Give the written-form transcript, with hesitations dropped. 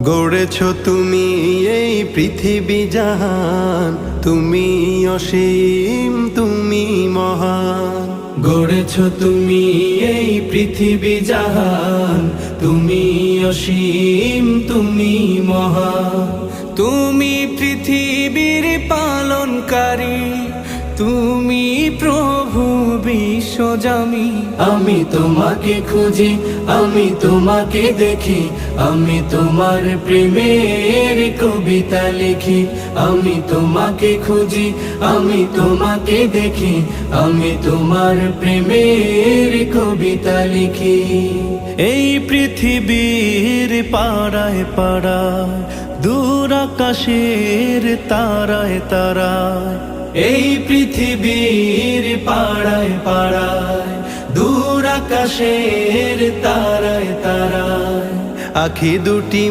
গড়েছ তুমি এই পৃথিবী জাহান, তুমি অসীম, তুমি মহান। গড়েছ তুমি এই পৃথিবী জাহান, তুমি অসীম, তুমি মহান। তুমি পৃথিবীর পালনকারী, তুমি প্রভু বিশ্বজামি। আমি তোমাকে খুঁজি, আমি তোমাকে দেখি, আমি তোমার প্রেমের কবিতা লিখি। আমি তোমাকে খুঁজি, আমি তোমাকে দেখি, আমি তোমার প্রেমের কবিতা লিখি। এই পৃথিবীর পাড়ায় পাড়ায়, দূর আকাশের তারায় তারায়, এই পৃথিবীর পাড়ায় পাড়ায়, দূর আকাশের তারায় তারায়, আখি দুটি